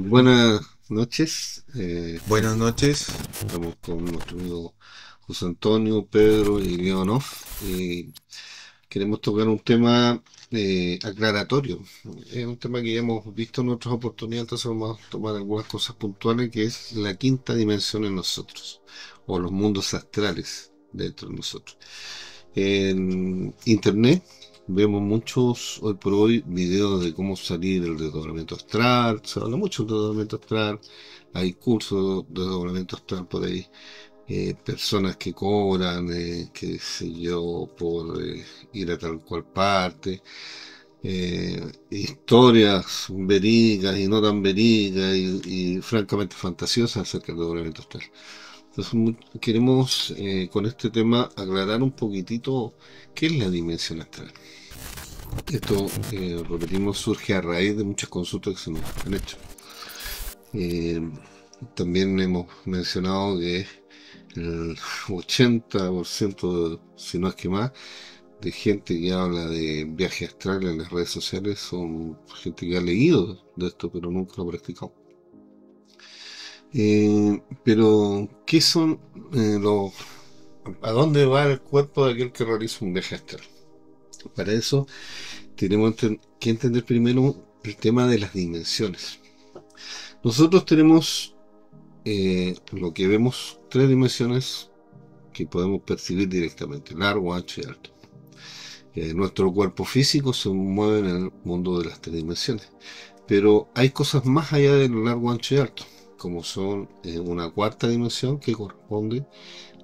Buenas noches. Buenas noches. Estamos con nuestro amigo José Antonio, Pedro y Leonov. Y queremos tocar un tema aclaratorio. Es un tema que ya hemos visto en otras oportunidades, entonces vamos a tomar algunas cosas puntuales, que es la quinta dimensión en nosotros, o los mundos astrales dentro de nosotros. En internet vemos muchos, hoy por hoy, videos de cómo salir del desdoblamiento astral. Se habla mucho del desdoblamiento astral. Hay cursos de desdoblamiento astral por ahí. Personas que cobran, qué sé yo, por ir a tal cual parte. Historias verídicas y no tan verídicas y francamente fantasiosas acerca del desdoblamiento astral. Entonces, queremos con este tema aclarar un poquitito qué es la dimensión astral. Esto, repetimos, surge a raíz de muchas consultas que se nos han hecho. Eh, También hemos mencionado que el 80%, si no es que más, de gente que habla de viaje astral en las redes sociales son gente que ha leído de esto, pero nunca lo ha practicado. Pero, ¿qué son los... ¿A dónde va el cuerpo de aquel que realiza un viaje astral? Para eso tenemos que entender primero el tema de las dimensiones. Nosotros tenemos lo que vemos, tres dimensiones que podemos percibir directamente: largo, ancho y alto. Nuestro cuerpo físico se mueve en el mundo de las tres dimensiones, pero hay cosas más allá del largo, ancho y alto, como son una cuarta dimensión que corresponde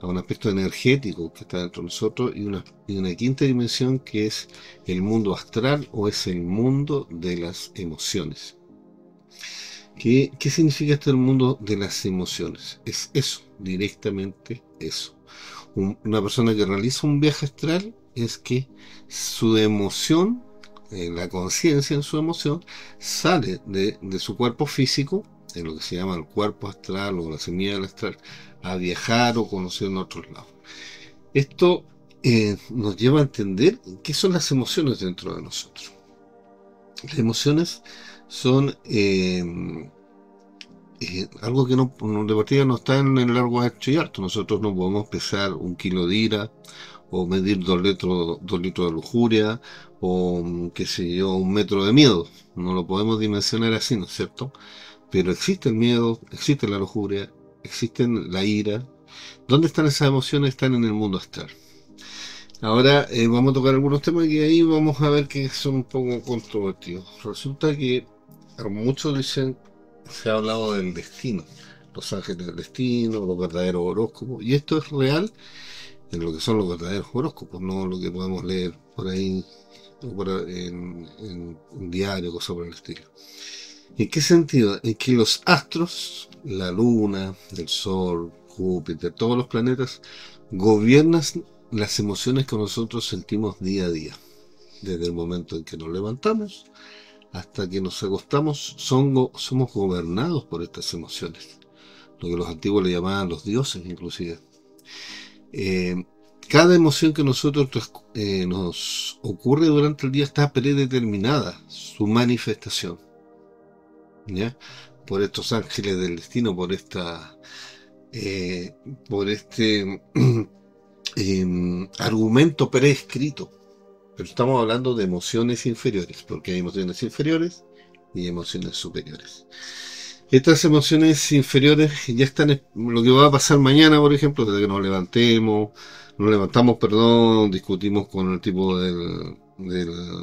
a un aspecto energético que está dentro de nosotros, y una quinta dimensión que es el mundo astral, o es el mundo de las emociones. ¿Qué significa esto del mundo de las emociones? Es eso, directamente eso. Una persona que realiza un viaje astral es que su emoción, la conciencia en su emoción, sale de su cuerpo físico, en lo que se llama el cuerpo astral o la semilla del astral, a viajar o conocer en otros lados. Esto nos lleva a entender qué son las emociones dentro de nosotros. Las emociones son algo que de partida no está en el largo, ancho y alto. Nosotros no podemos pesar 1 kilo de ira, o medir 2 litros de lujuria, o qué sé yo, 1 metro de miedo. No lo podemos dimensionar así, ¿no es cierto? Pero existe el miedo, existe la lujuria, existe la ira. ¿Dónde están esas emociones? Están en el mundo astral. Ahora vamos a tocar algunos temas que ahí vamos a ver que son un poco controvertidos. Resulta que muchos dicen, se ha hablado del destino, los ángeles del destino, los verdaderos horóscopos, y esto es real en lo que son los verdaderos horóscopos, no lo que podemos leer por ahí en un diario, cosas por el estilo. ¿En qué sentido? En que los astros, la luna, el sol, Júpiter, todos los planetas, gobiernan las emociones que nosotros sentimos día a día. Desde el momento en que nos levantamos hasta que nos acostamos, somos gobernados por estas emociones. Lo que los antiguos le llamaban los dioses, inclusive. Eh, Cada emoción que nosotros nos ocurre durante el día está predeterminada, su manifestación, ¿ya? Por estos ángeles del destino, eh, por este argumento preescrito. Pero estamos hablando de emociones inferiores, porque hay emociones inferiores y emociones superiores. Estas emociones inferiores ya están, lo que va a pasar mañana, por ejemplo, desde que nos levantamos, perdón, discutimos con el tipo del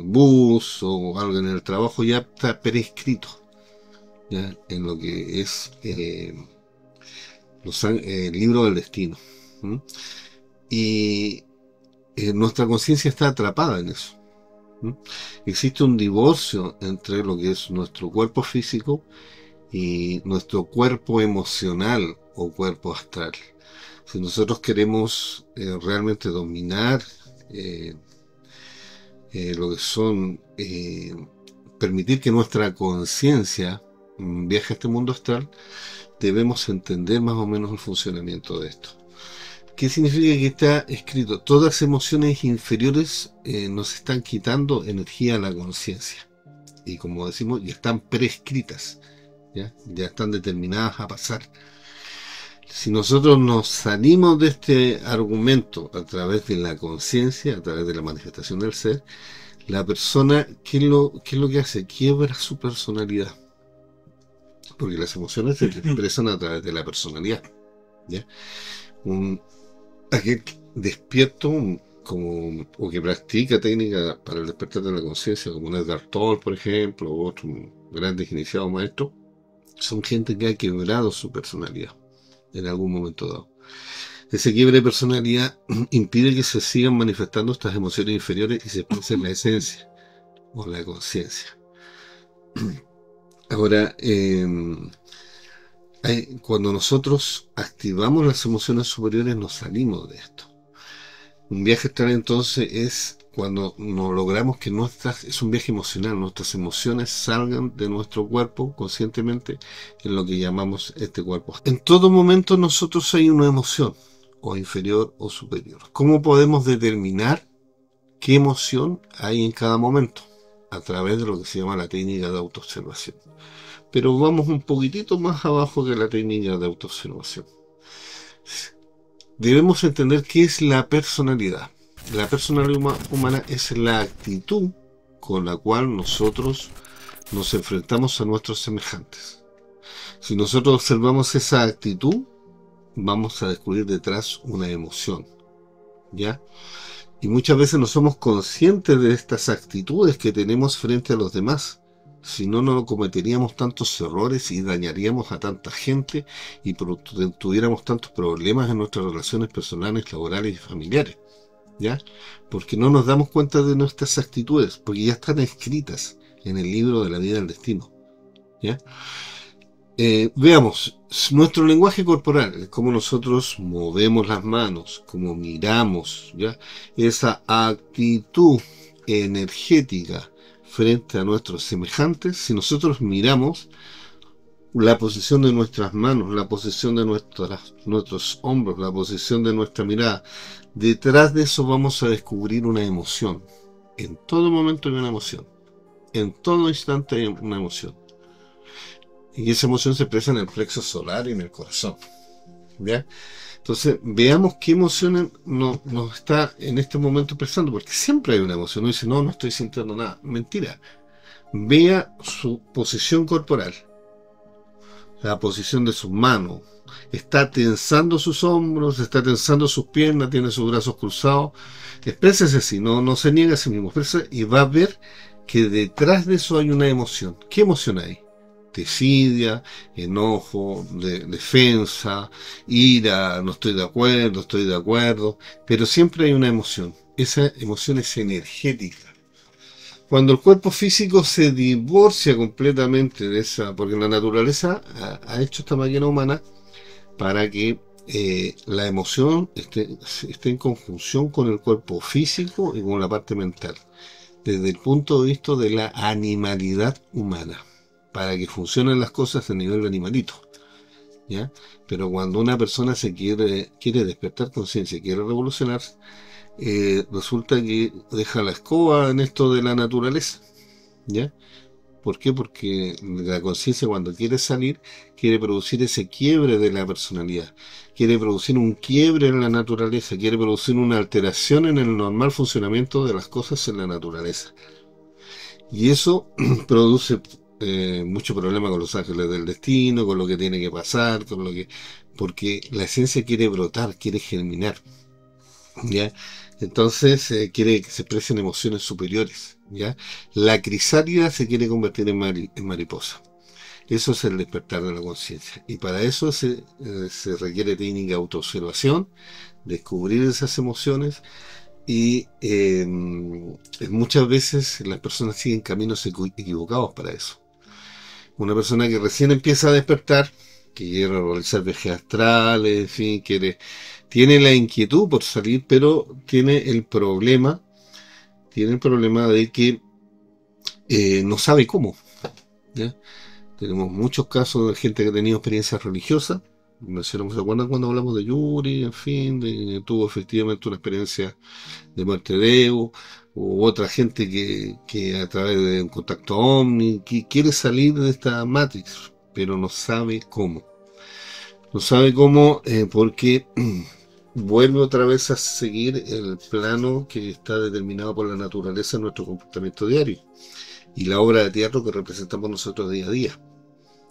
bus o algo en el trabajo, ya está prescrito, ya, en lo que es el libro del destino. ¿Mm? Y nuestra conciencia está atrapada en eso. ¿Mm? Existe un divorcio entre lo que es nuestro cuerpo físico y nuestro cuerpo emocional o cuerpo astral. Si nosotros queremos realmente dominar eh, lo que son, permitir que nuestra conciencia viaje a este mundo astral, debemos entender más o menos el funcionamiento de esto. ¿Qué significa? Que está escrito: todas las emociones inferiores nos están quitando energía a la conciencia. Y como decimos, ya están prescritas. Ya están determinadas a pasar. Si nosotros nos salimos de este argumento a través de la conciencia, a través de la manifestación del ser, la persona, qué es lo que hace? Quiebra su personalidad. Porque las emociones se expresan a través de la personalidad. ¿Ya? Aquel despierto, o que practica técnica para el despertar de la conciencia, como un Edgar Tolle, por ejemplo, u otros grandes iniciados maestros, son gente que ha quebrado su personalidad en algún momento dado. Ese quiebre de personalidad impide que se sigan manifestando estas emociones inferiores y se exprese la esencia o la conciencia. Ahora, cuando nosotros activamos las emociones superiores, nos salimos de esto. Un viaje astral entonces es cuando nos logramos que es un viaje emocional, nuestras emociones salgan de nuestro cuerpo conscientemente en lo que llamamos este cuerpo. En todo momento nosotros hay una emoción, o inferior o superior. ¿Cómo podemos determinar qué emoción hay en cada momento? A través de lo que se llama la técnica de autoobservación. Pero vamos un poquitito más abajo que la técnica de autoobservación. Debemos entender qué es la personalidad. La personalidad humana es la actitud con la cual nosotros nos enfrentamos a nuestros semejantes. Si nosotros observamos esa actitud, vamos a descubrir detrás una emoción, ¿ya? Y muchas veces no somos conscientes de estas actitudes que tenemos frente a los demás. Si no, no cometeríamos tantos errores y dañaríamos a tanta gente y tuviéramos tantos problemas en nuestras relaciones personales, laborales y familiares, ¿ya? Porque no nos damos cuenta de nuestras actitudes, porque ya están escritas en el libro de la vida del destino, ¿ya? Veamos, nuestro lenguaje corporal, cómo nosotros movemos las manos, cómo miramos, ¿ya? Esa actitud energética frente a nuestros semejantes. Si nosotros miramos la posición de nuestras manos, la posición de nuestros hombros, la posición de nuestra mirada, detrás de eso vamos a descubrir una emoción. En todo momento hay una emoción. En todo instante hay una emoción. Y esa emoción se expresa en el plexo solar y en el corazón, ¿ya? Entonces, veamos qué emoción nos está en este momento expresando, porque siempre hay una emoción. Uno dice, no estoy sintiendo nada. Mentira. Vea su posición corporal, la posición de sus manos. Está tensando sus hombros, está tensando sus piernas, tiene sus brazos cruzados. Exprésese así, no se niega a sí mismo. Exprésese y va a ver que detrás de eso hay una emoción. ¿Qué emoción hay? Desidia, enojo, defensa, ira, no estoy de acuerdo, pero siempre hay una emoción. Esa emoción es energética. Cuando el cuerpo físico se divorcia completamente de esa, porque la naturaleza ha hecho esta máquina humana para que la emoción esté en conjunción con el cuerpo físico y con la parte mental, desde el punto de vista de la animalidad humana, para que funcionen las cosas a nivel de animalito, ¿ya? Pero cuando una persona quiere despertar conciencia, quiere revolucionarse, resulta que deja la escoba en esto de la naturaleza, ¿ya? ¿Por qué? Porque la conciencia, cuando quiere salir, quiere producir ese quiebre de la personalidad, quiere producir un quiebre en la naturaleza, quiere producir una alteración en el normal funcionamiento de las cosas en la naturaleza. Y eso produce mucho problema con los ángeles del destino, con lo que tiene que pasar, porque la esencia quiere brotar, quiere germinar, ¿ya? Entonces quiere que se expresen emociones superiores, ¿ya? La crisálida se quiere convertir en mariposa. Eso es el despertar de la conciencia. Y para eso se requiere técnica de autoobservación, descubrir esas emociones. Y muchas veces las personas siguen caminos equivocados para eso. Una persona que recién empieza a despertar, que quiere realizar viajes astrales, en fin, tiene la inquietud por salir, pero tiene el problema de que no sabe cómo, ¿ya? Tenemos muchos casos de gente que ha tenido experiencias religiosas. ¿Se acuerdan cuando hablamos de Yuri? En fin, tuvo efectivamente una experiencia de muerte de ego, u otra gente que a través de un contacto ovni quiere salir de esta Matrix, pero no sabe cómo. No sabe cómo porque vuelve otra vez a seguir el plano que está determinado por la naturaleza en nuestro comportamiento diario y la obra de teatro que representamos nosotros día a día.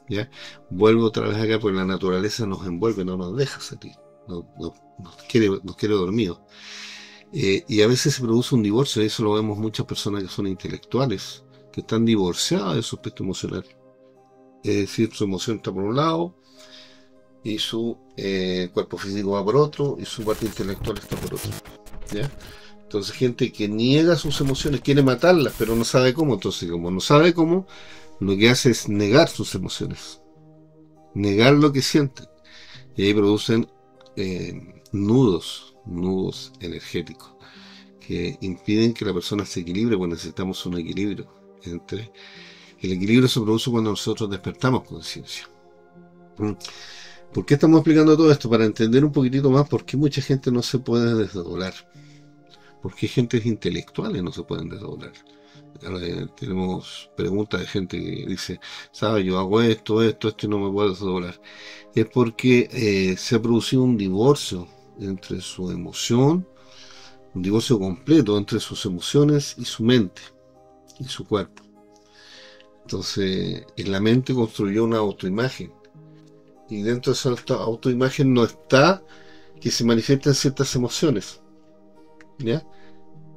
¿Ya? Vuelve otra vez acá porque la naturaleza nos envuelve, no nos deja salir, nos quiere dormidos. Y a veces se produce un divorcio, y eso lo vemos muchas personas que son intelectuales, que están divorciadas de su aspecto emocional. Es decir, su emoción está por un lado, y su cuerpo físico va por otro, y su parte intelectual está por otro. ¿Ya? Entonces, gente que niega sus emociones, quiere matarlas, pero no sabe cómo. Entonces, como no sabe cómo, lo que hace es negar sus emociones, negar lo que sienten. Y ahí producen nudos energéticos que impiden que la persona se equilibre, pues necesitamos un equilibrio. El equilibrio se produce cuando nosotros despertamos conciencia. ¿Por qué estamos explicando todo esto? Para entender un poquitito más por qué mucha gente no se puede desdoblar. ¿Por qué gentes intelectuales no se pueden desdoblar? Tenemos preguntas de gente que dice, ¿sabes? Yo hago esto y no me puedo desdoblar. Es porque se ha producido un divorcio entre su emoción, un divorcio completo entre sus emociones y su mente y su cuerpo. Entonces, en la mente construyó una autoimagen y dentro de esa autoimagen no está que se manifiesten ciertas emociones, ¿ya?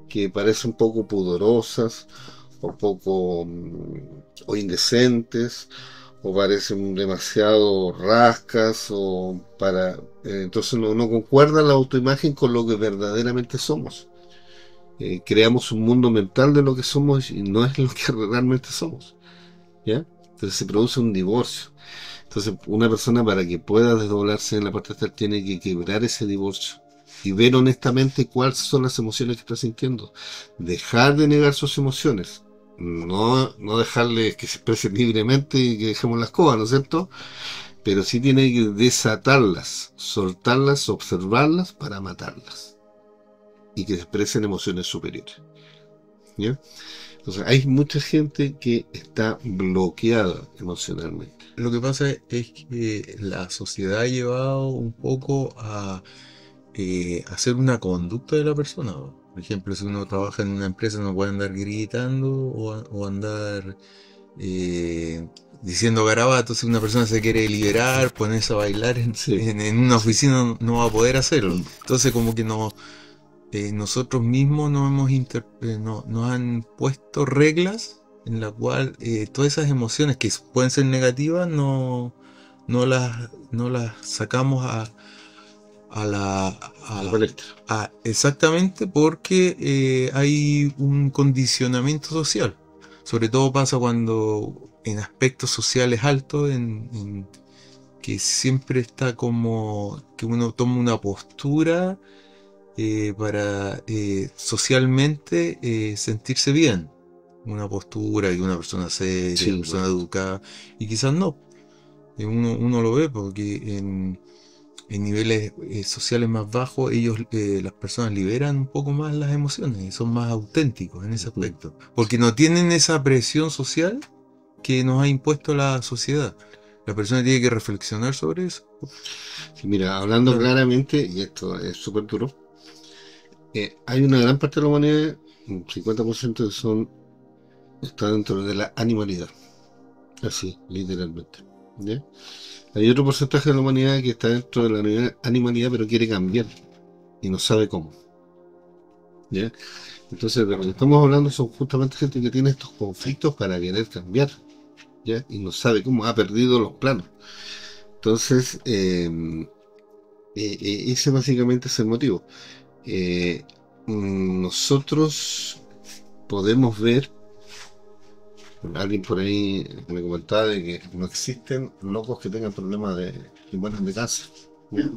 Que parecen poco pudorosas o poco o indecentes o parecen demasiado rascas o para entonces no concuerda la autoimagen con lo que verdaderamente somos. Creamos un mundo mental de lo que somos y no es lo que realmente somos, ¿ya? Entonces se produce un divorcio. Entonces una persona, para que pueda desdoblarse en la parte astral, tiene que quebrar ese divorcio y ver honestamente cuáles son las emociones que está sintiendo. Dejar de negar sus emociones, no dejarles que se expresen libremente y que dejemos las cosas, ¿no es cierto? Pero sí tiene que desatarlas, soltarlas, observarlas para matarlas y que se expresen emociones superiores, ¿ya? Entonces hay mucha gente que está bloqueada emocionalmente. Lo que pasa es que la sociedad ha llevado un poco a hacer una conducta de la persona, ¿no? Por ejemplo, si uno trabaja en una empresa no puede andar gritando o andar diciendo garabatos. Si una persona se quiere liberar, ponerse a bailar Sí. en una oficina, no va a poder hacerlo. Entonces como que nosotros mismos nos han puesto reglas en la cual todas esas emociones que pueden ser negativas no las sacamos La palestra. exactamente porque hay un condicionamiento social. Sobre todo pasa cuando en aspectos sociales altos, que siempre está como que uno toma una postura para socialmente sentirse bien. Una postura y una persona seria, Sí, una persona educada, y quizás no. Uno lo ve porque en niveles sociales más bajos, las personas liberan un poco más las emociones y son más auténticos en ese aspecto. Porque no tienen esa presión social que nos ha impuesto la sociedad. La persona tiene que reflexionar sobre eso. sí, mira, hablando claramente, y esto es súper duro, hay una gran parte de la humanidad, un 50% está dentro de la animalidad, así, literalmente, ¿ya? Hay otro porcentaje de la humanidad que está dentro de la animalidad pero quiere cambiar y no sabe cómo, ¿ya? Entonces, de lo que estamos hablando son justamente gente que tiene estos conflictos para querer cambiar, ¿ya? Y no sabe cómo, ha perdido los planos. Entonces, ese básicamente es el motivo. Nosotros podemos ver, alguien por ahí me comentaba de que no existen locos que tengan problemas que mueran de cáncer, ¿ya?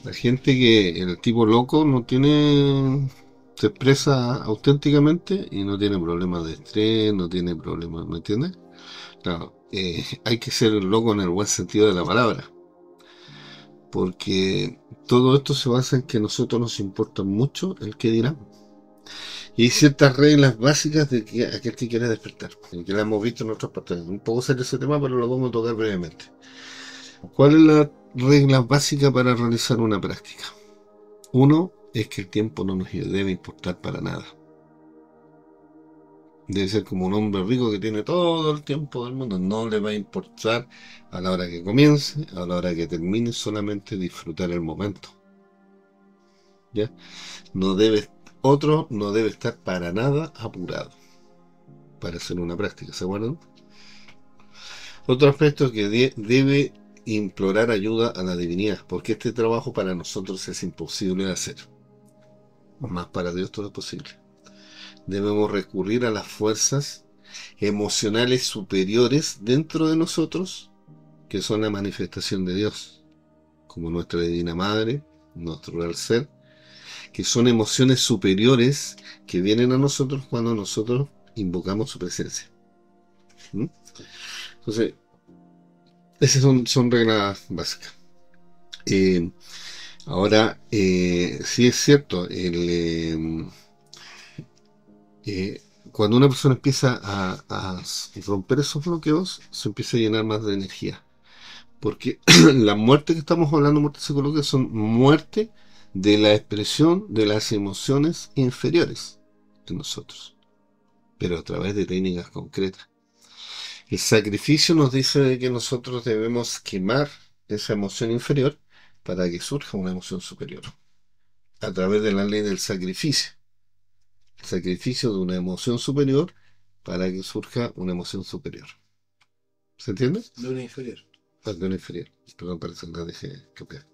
La gente que el tipo loco no tiene, se expresa auténticamente y no tiene problemas de estrés, no tiene problemas, ¿me entiendes? Claro, hay que ser loco en el buen sentido de la palabra, porque todo esto se basa en que a nosotros nos importa mucho el que dirán. Y hay ciertas reglas básicas de que aquel que quiere despertar, que la hemos visto en otras partes. Un poco serio ese tema, pero lo vamos a tocar brevemente. ¿Cuál es la regla básica para realizar una práctica? Uno es que el tiempo no nos debe importar para nada. Debe ser como un hombre rico que tiene todo el tiempo del mundo. No le va a importar a la hora que comience, a la hora que termine, solamente disfrutar el momento. ¿Ya? Otro no debe estar para nada apurado para hacer una práctica, ¿se acuerdan? Otro aspecto es que debe implorar ayuda a la divinidad, porque este trabajo para nosotros es imposible de hacer. Más para Dios todo es posible. Debemos recurrir a las fuerzas emocionales superiores dentro de nosotros, que son la manifestación de Dios, como nuestra Divina Madre, nuestro real ser, que son emociones superiores que vienen a nosotros cuando nosotros invocamos su presencia. ¿Mm? Entonces, esas son reglas básicas. Ahora, sí es cierto, cuando una persona empieza a romper esos bloqueos, se empieza a llenar más de energía. Porque la muerte que estamos hablando, muerte psicológica, son muerte de la expresión de las emociones inferiores de nosotros, pero a través de técnicas concretas. El sacrificio nos dice de que nosotros debemos quemar esa emoción inferior para que surja una emoción superior, a través de la ley del sacrificio. El sacrificio de una emoción superior para que surja una emoción superior. ¿Se entiende? De una inferior. De una inferior. Perdón, parece que la dejé copiar.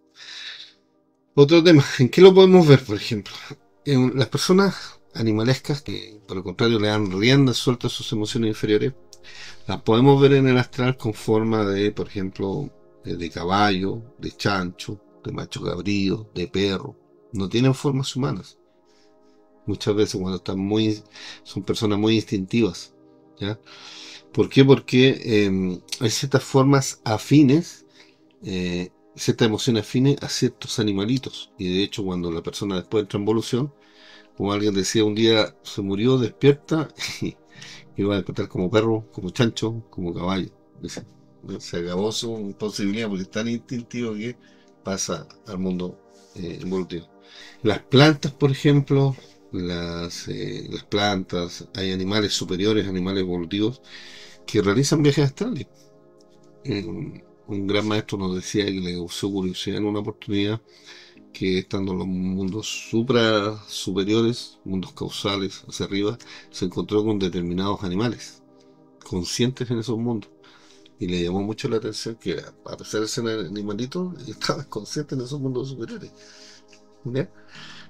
Otro tema, ¿en qué lo podemos ver, por ejemplo? En las personas animalescas que, por el contrario, le dan rienda suelta a sus emociones inferiores, las podemos ver en el astral con forma de, por ejemplo, de caballo, de chancho, de macho cabrío, de perro. No tienen formas humanas. Muchas veces cuando son personas muy instintivas, ¿ya? ¿Por qué? Porque hay ciertas formas afines, ciertas emociones afines a ciertos animalitos. Y de hecho, cuando la persona después entra en evolución, como alguien decía, un día se murió, despierta y va a despertar como perro, como chancho, como caballo. Dice, se acabó su posibilidad porque es tan instintivo que pasa al mundo evolutivo. Las plantas, por ejemplo, las plantas, hay animales superiores, animales evolutivos, que realizan viajes astrales. Un gran maestro nos decía que le causó curiosidad en una oportunidad que estando en los mundos superiores, mundos causales hacia arriba, se encontró con determinados animales conscientes en esos mundos. Y le llamó mucho la atención que, a pesar de ser animalitos, estaban conscientes en esos mundos superiores. ¿Ya?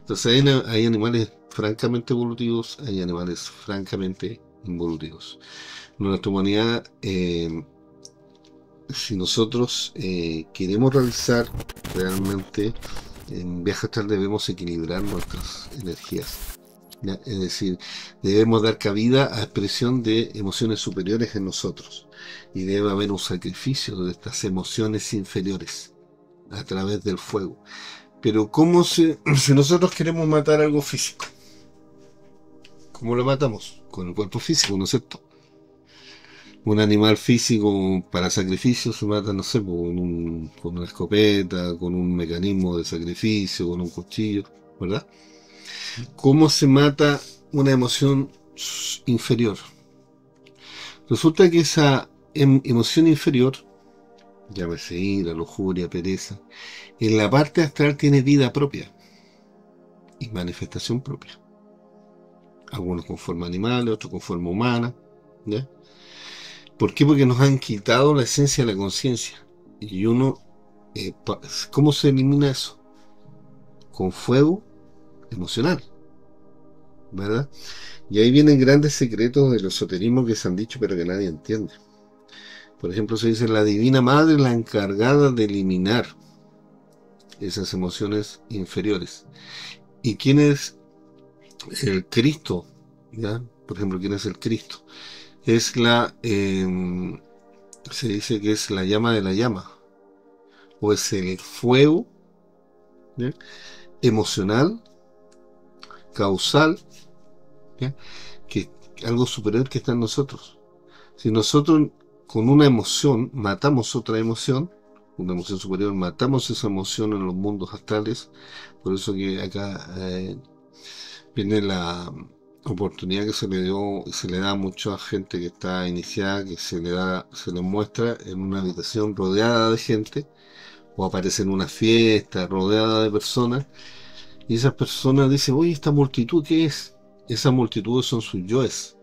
Entonces hay animales francamente evolutivos, hay animales francamente involutivos. Nuestra humanidad, si nosotros queremos realizar realmente en viaje astral, debemos equilibrar nuestras energías. ¿Ya? Es decir, debemos dar cabida a expresión de emociones superiores en nosotros. Y debe haber un sacrificio de estas emociones inferiores a través del fuego. Pero si nosotros queremos matar algo físico, ¿cómo lo matamos? Con el cuerpo físico, ¿no es cierto? Un animal físico para sacrificio se mata, no sé, con una escopeta, con un mecanismo de sacrificio, con un cuchillo, ¿verdad? ¿Cómo se mata una emoción inferior? Resulta que esa emoción inferior, llámese ira, lujuria, pereza, en la parte astral tiene vida propia y manifestación propia. Algunos con forma animal, otros con forma humana, ¿ya? ¿Por qué? Porque nos han quitado la esencia de la conciencia. Y ¿cómo se elimina eso? Con fuego emocional, ¿verdad? Y ahí vienen grandes secretos del esoterismo que se han dicho pero que nadie entiende. Por ejemplo, se dice la Divina Madre, la encargada de eliminar esas emociones inferiores. ¿Y quién es el Cristo? ¿Ya? Por ejemplo, ¿quién es el Cristo? Es se dice que es la llama de la llama, o es el fuego, ¿ya? Emocional, causal, ¿ya? Que algo superior que está en nosotros. Si nosotros con una emoción matamos otra emoción, una emoción superior, matamos esa emoción en los mundos astrales. Por eso que acá viene la oportunidad que se le dio y se le da a mucha gente que está iniciada, que se le muestra en una habitación rodeada de gente, o aparece en una fiesta rodeada de personas, y esas personas dicen, oye, ¿esta multitud qué es? Esas multitudes son sus yoes,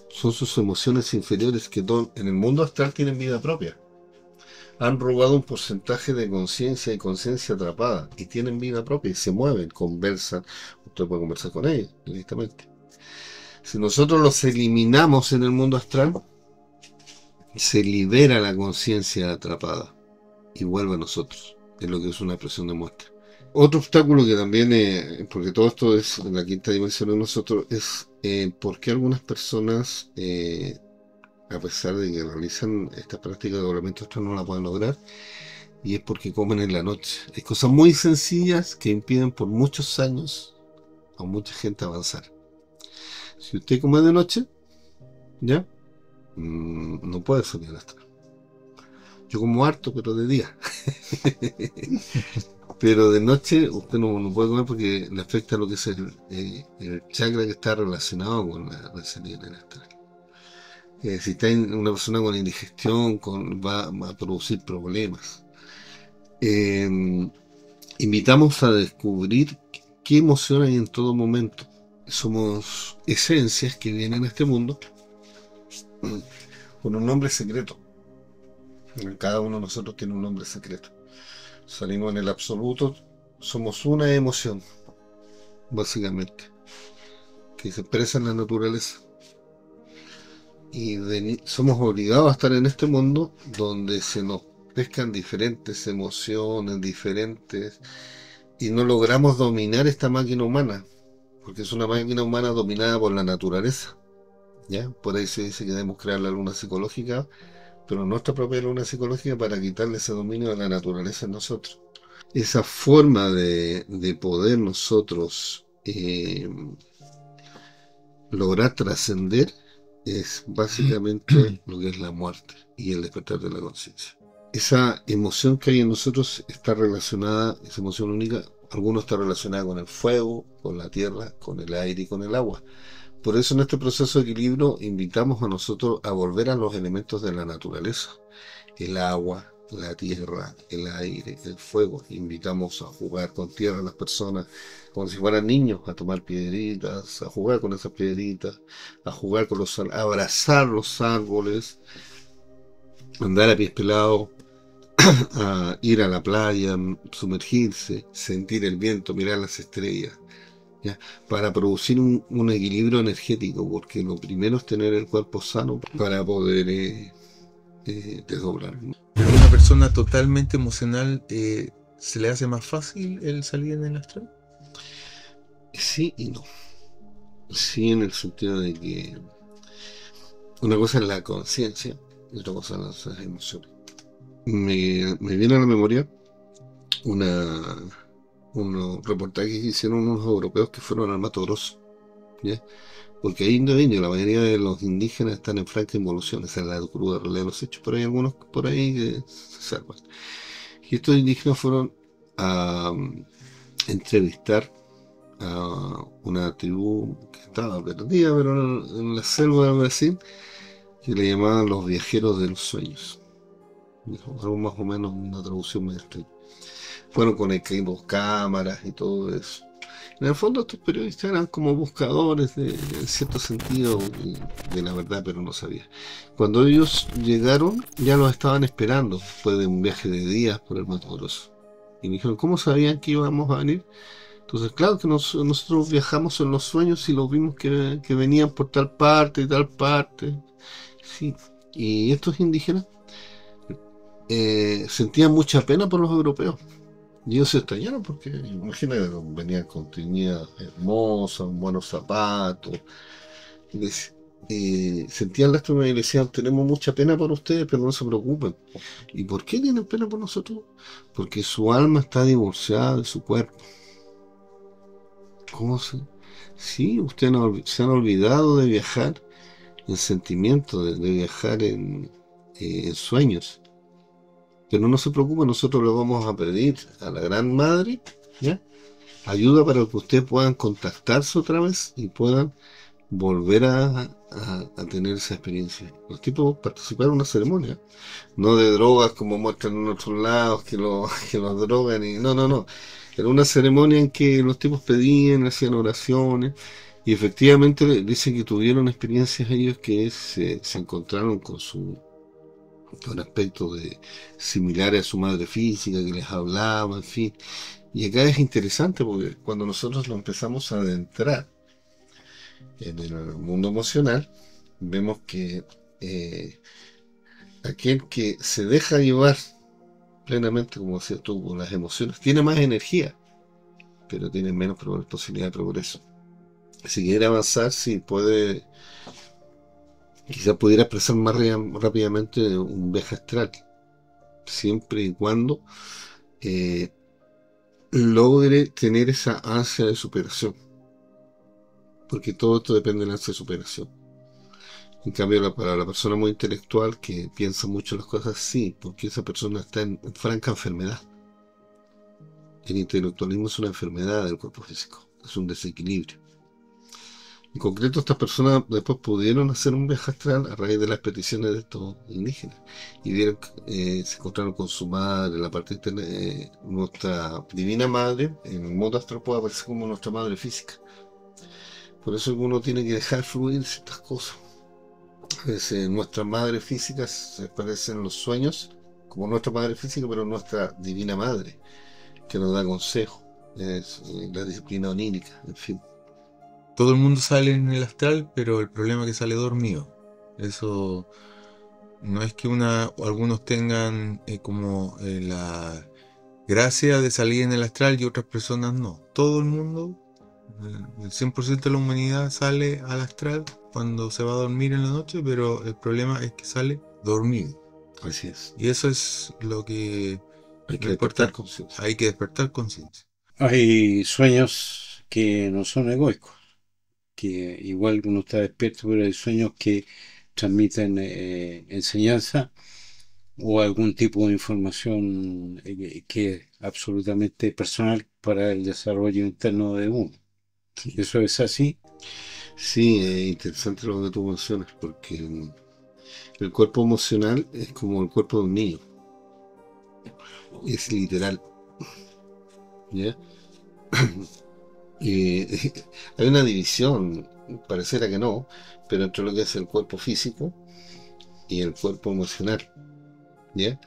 son sus emociones inferiores que en el mundo astral tienen vida propia. Han robado un porcentaje de conciencia y conciencia atrapada y tienen vida propia y se mueven, conversan. Usted puede conversar con ellos directamente. Si nosotros los eliminamos en el mundo astral, se libera la conciencia atrapada y vuelve a nosotros. Es lo que es una presión de muestra. Otro obstáculo que también, porque todo esto es en la quinta dimensión de nosotros, es por qué algunas personas, a pesar de que realizan esta práctica de doblamiento astral, no la pueden lograr, y es porque comen en la noche. Hay cosas muy sencillas que impiden por muchos años a mucha gente avanzar. Si usted come de noche, ¿ya? No puede salir al astral. Yo como harto, pero de día. Pero de noche usted no puede comer porque le afecta lo que es el chakra que está relacionado con la salida del astral. Si está una persona con indigestión, va a producir problemas. Invitamos a descubrir qué emoción hay en todo momento. Somos esencias que vienen a este mundo con un nombre secreto. Cada uno de nosotros tiene un nombre secreto. Salimos en el absoluto, somos una emoción, básicamente, que se expresa en la naturaleza. Y somos obligados a estar en este mundo donde se nos pescan diferentes emociones, diferentes, y no logramos dominar esta máquina humana, porque es una máquina humana dominada por la naturaleza. ¿Ya? Por ahí se dice que debemos crear la luna psicológica, pero nuestra propia luna psicológica para quitarle ese dominio de la naturaleza en nosotros. Esa forma de poder nosotros lograr trascender es básicamente lo que es la muerte y el despertar de la conciencia. Esa emoción que hay en nosotros está relacionada, esa emoción única, algunos está relacionada con el fuego, con la tierra, con el aire y con el agua. Por eso en este proceso de equilibrio invitamos a nosotros a volver a los elementos de la naturaleza. El agua, la tierra, el aire, el fuego. Invitamos a jugar con tierra a las personas como si fueran niños, a tomar piedritas, a jugar con esas piedritas, a jugar con a abrazar los árboles, andar a pies pelados, a ir a la playa, sumergirse, sentir el viento, mirar las estrellas. ¿Ya? Para producir un equilibrio energético, porque lo primero es tener el cuerpo sano para poder desdoblar. Pero a una persona totalmente emocional, ¿se le hace más fácil el salir en el astral? Sí y no. Sí, en el sentido de que una cosa es la conciencia y otra cosa son las emociones. Me viene a la memoria unos reportajes que hicieron unos europeos que fueron al Mato Grosso, ¿ya? Porque hay indio, la mayoría de los indígenas están en franca involución, esa es la cruda realidad de los hechos, pero hay algunos por ahí que se salvan. Y estos indígenas fueron a entrevistar a una tribu que estaba perdida, pero en la selva del Brasil, que le llamaban los viajeros de los sueños. Algo más o menos una traducción medio extraña. Fueron conectando cámaras y todo eso. En el fondo estos periodistas eran como buscadores en cierto sentido de la verdad, pero no sabían. Cuando ellos llegaron ya los estaban esperando después de un viaje de días por el Mato Grosso. Y me dijeron, ¿cómo sabían que íbamos a venir? Entonces, claro que nosotros viajamos en los sueños y los vimos que venían por tal parte y tal parte. Sí. Y estos indígenas sentían mucha pena por los europeos. Y ellos se extrañaron porque, imagínate, venían con teñidas hermosas, buenos zapatos. Sentían lástima y le decían, tenemos mucha pena por ustedes, pero no se preocupen. ¿Y por qué tienen pena por nosotros? Porque su alma está divorciada de su cuerpo. ¿Cómo se? Sí, ustedes se han olvidado de viajar en sentimiento, de viajar en sueños. Pero no se preocupe, nosotros le vamos a pedir a la Gran Madre, ¿ya? Ayuda para que ustedes puedan contactarse otra vez y puedan volver a tener esa experiencia. Los tipos participaron en una ceremonia, no de drogas como muestran en otros lados que los drogan y no, no, no. Era una ceremonia en que los tipos pedían, hacían oraciones y efectivamente dicen que tuvieron experiencias ellos que se encontraron con aspectos similares a su madre física, que les hablaba, en fin. Y acá es interesante porque cuando nosotros lo empezamos a adentrar en el mundo emocional, vemos que eh, aquel que se deja llevar plenamente, como decías tú, por las emociones, tiene más energía, pero tiene menos posibilidad de progreso. Si quiere avanzar, sí puede, quizás pudiera expresar más rápidamente un viaje astral, siempre y cuando eh, logre tener esa ansia de superación, porque todo esto depende de la ansia de superación. En cambio, para la persona muy intelectual que piensa mucho las cosas, sí, porque esa persona está en franca enfermedad. El intelectualismo es una enfermedad del cuerpo físico, es un desequilibrio. En concreto, estas personas después pudieron hacer un viaje astral a raíz de las peticiones de estos indígenas y vieron, se encontraron con su madre, la parte interna, nuestra divina madre, en el mundo astral puede aparecer como nuestra madre física. Por eso uno tiene que dejar fluir ciertas cosas. A veces nuestras madres físicas se parecen en los sueños como nuestra madre física, pero nuestra divina madre, que nos da consejo, es la disciplina onírica, en fin. Todo el mundo sale en el astral, pero el problema es que sale dormido. Eso no es que algunos tengan como la gracia de salir en el astral y otras personas no. Todo el mundo, el 100% de la humanidad sale al astral cuando se va a dormir en la noche, pero el problema es que sale dormido. Así es. Y eso es lo que Hay que lo despertar importante. conciencia. Hay que despertar conciencia. Hay sueños que no son egoicos, que igual uno está despierto, pero hay sueños que transmiten enseñanza o algún tipo de información que es absolutamente personal para el desarrollo interno de uno. ¿Eso es así? Sí, es interesante lo que tú mencionas, porque el cuerpo emocional es como el cuerpo de un niño. Es literal. ¿Ya? Hay una división, pareciera que no, pero entre lo que es el cuerpo físico y el cuerpo emocional. ¿Ya?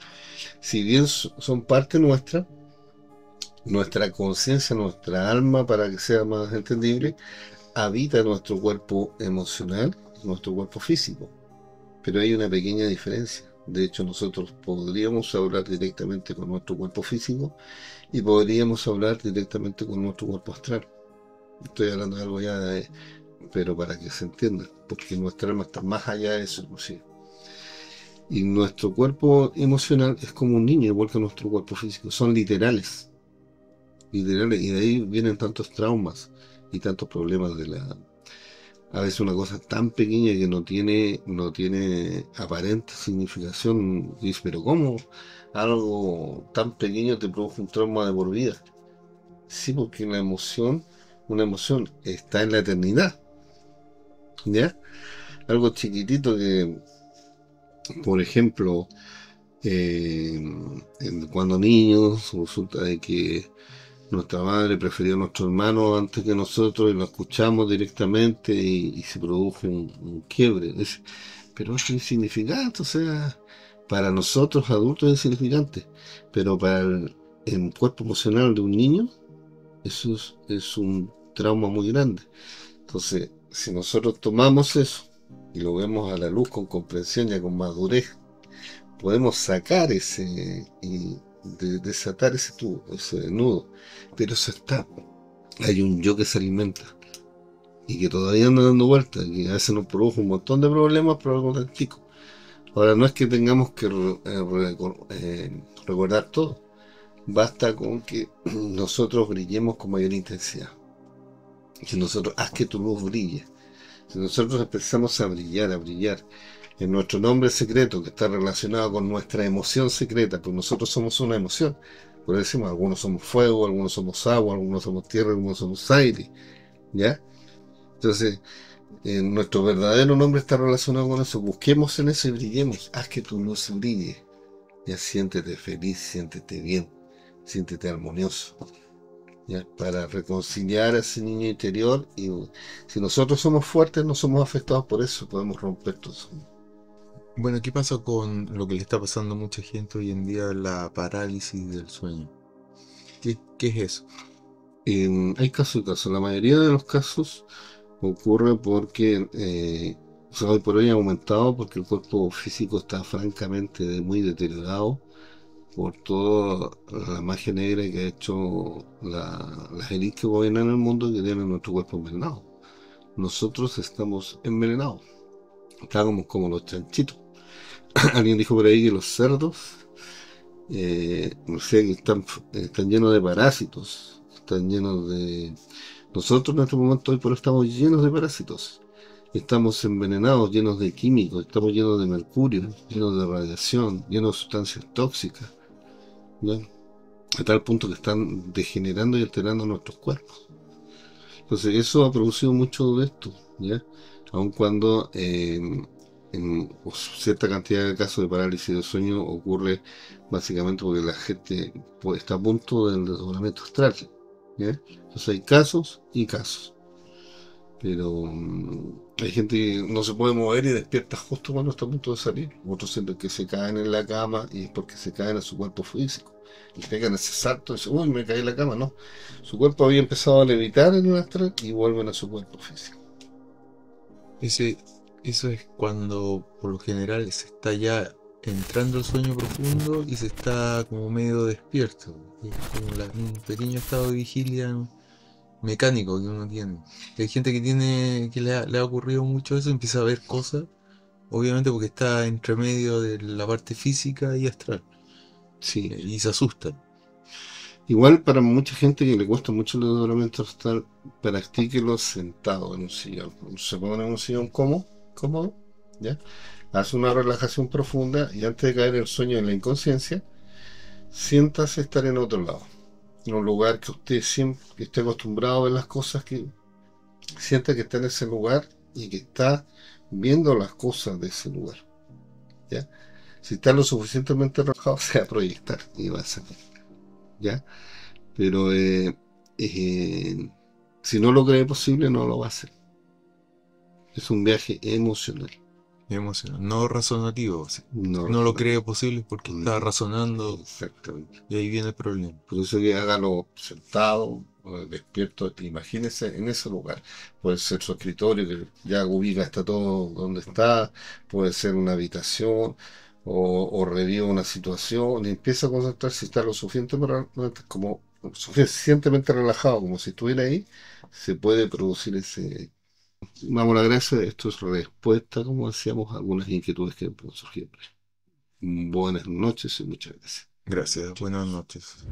Si bien son parte nuestra, nuestra conciencia, nuestra alma, para que sea más entendible, habita nuestro cuerpo emocional, nuestro cuerpo físico. Pero hay una pequeña diferencia. De hecho, nosotros podríamos hablar directamente con nuestro cuerpo físico y podríamos hablar directamente con nuestro cuerpo astral. Estoy hablando de algo ya pero para que se entienda, porque nuestra alma está más allá de eso, inclusive. Y nuestro cuerpo emocional es como un niño, igual que nuestro cuerpo físico. Son literales. Literales. Y de ahí vienen tantos traumas y tantos problemas a veces una cosa tan pequeña que no tiene aparente significación. Dices, pero ¿cómo algo tan pequeño te produce un trauma de por vida? Sí, porque una emoción está en la eternidad. ¿Ya? Algo chiquitito que, por ejemplo, eh, cuando niños resulta de que nuestra madre prefería a nuestro hermano antes que nosotros y lo escuchamos directamente y se produjo un quiebre. Pero es insignificante, o sea, para nosotros adultos es insignificante, pero para el cuerpo emocional de un niño eso es un trauma muy grande. Entonces, si nosotros tomamos eso y lo vemos a la luz con comprensión y con madurez, podemos sacar desatar ese tubo, ese nudo. Pero eso está. Hay un yo que se alimenta y que todavía anda dando vueltas, y a veces nos produce un montón de problemas por algo tan chico. Ahora, no es que tengamos que recordar todo, basta con que nosotros brillemos con mayor intensidad. Si nosotros, haz que tu luz brille. Si nosotros empezamos a brillar en nuestro nombre secreto que está relacionado con nuestra emoción secreta, pues nosotros somos una emoción. Por eso decimos, algunos somos fuego, algunos somos agua, algunos somos tierra, algunos somos aire. ¿Ya? Entonces, nuestro verdadero nombre está relacionado con eso. Busquemos en eso y brillemos. Haz que tu luz brille. Ya siéntete feliz, siéntete bien, siéntete armonioso. ¿Ya? Para reconciliar a ese niño interior. Y si nosotros somos fuertes, no somos afectados por eso. Podemos romper todo eso. Bueno, ¿qué pasa con lo que le está pasando a mucha gente hoy en día, la parálisis del sueño? ¿Qué es eso? Hay casos y casos. La mayoría de los casos ocurre porque o sea, hoy por hoy ha aumentado porque el cuerpo físico está francamente muy deteriorado por toda la magia negra que ha hecho las élites que gobiernan el mundo, que tienen nuestro cuerpo envenenado. Nosotros estamos envenenados, estamos como los chanchitos. Alguien dijo por ahí que los cerdos, no sé, que están llenos de parásitos, están llenos de... Nosotros en este momento hoy por hoy estamos llenos de parásitos. Estamos envenenados, llenos de químicos, estamos llenos de mercurio, llenos de radiación, llenos de sustancias tóxicas, ¿ya? A tal punto que están degenerando y alterando nuestros cuerpos. Entonces eso ha producido mucho de esto, ¿ya? Aun cuando en cierta cantidad de casos de parálisis del sueño ocurre básicamente porque la gente está a punto del desdoblamiento astral, ¿ya? Entonces hay casos y casos. Pero hay gente que no se puede mover y despierta justo cuando está a punto de salir. Otros sienten que se caen en la cama y es porque se caen a su cuerpo físico. Y pegan ese salto y dicen, uy, me caí en la cama. No, su cuerpo había empezado a levitar en el astral y vuelven a su cuerpo físico. Eso es cuando por lo general se está ya entrando al sueño profundo y se está como medio despierto. Y es como un pequeño estado de vigilia mecánico que uno tiene. Hay gente que le ha ocurrido mucho eso, empieza a ver cosas, obviamente porque está entre medio de la parte física y astral, Sí. y se asustan. Igual para mucha gente que le cuesta mucho el desdoblamiento astral, practíquelo sentado en un sillón. Se pone en un sillón cómodo, ¿ya? Hace una relajación profunda y antes de caer en el sueño en la inconsciencia, siéntase estar en otro lado. En un lugar que usted siempre esté acostumbrado a ver las cosas, que sienta que está en ese lugar y que está viendo las cosas de ese lugar, ¿ya? Si está lo suficientemente relajado, se va a proyectar y va a salir, ¿ya? Pero si no lo cree posible, no lo va a hacer. Es un viaje emocional. Emocional, no razonativo. O sea, No no lo razonable. cree posible porque está razonando Exactamente. y ahí viene el problema. Por eso que hágalo sentado, despierto. Imagínese en ese lugar. Puede ser su escritorio, que ya ubica está todo donde está. Puede ser una habitación. O reviva una situación y empieza a concentrarse si está suficientemente relajado como si estuviera ahí, se puede producir ese... Vamos a la gracia, esto es respuesta, como decíamos, a algunas inquietudes que pueden surgir. Buenas noches y muchas gracias. Gracias, buenas noches.